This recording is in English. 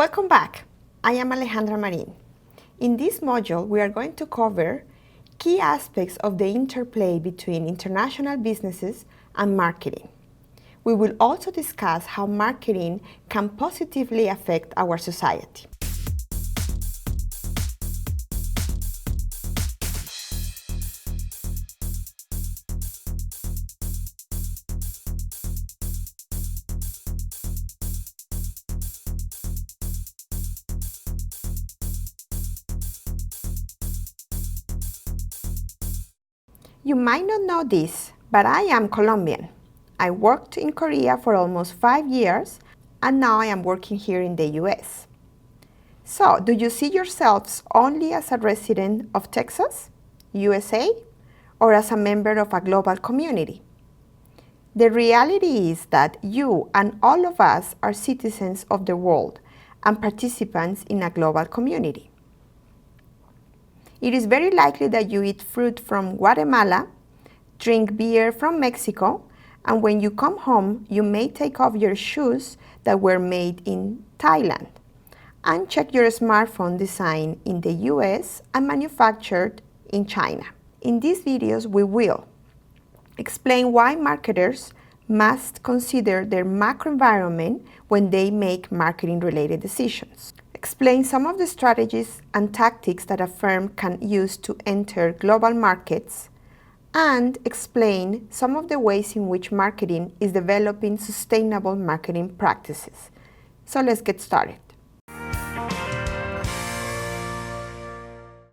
Welcome back. I am Alejandra Marin. In this module, we are going to cover key aspects of the interplay between international businesses and marketing. We will also discuss how marketing can positively affect our society. You might not know this, but I am Colombian. I worked in Korea for almost 5 years, and now I am working here in the US. So, do you see yourselves only as a resident of Texas, USA, or as a member of a global community? The reality is that you and all of us are citizens of the world and participants in a global community. It is very likely that you eat fruit from Guatemala, drink beer from Mexico, and when you come home, you may take off your shoes that were made in Thailand and check your smartphone design in the US and manufactured in China. In these videos, we will explain why marketers must consider their macro environment when they make marketing-related decisions. Explain some of the strategies and tactics that a firm can use to enter global markets, and explain some of the ways in which marketing is developing sustainable marketing practices. So let's get started.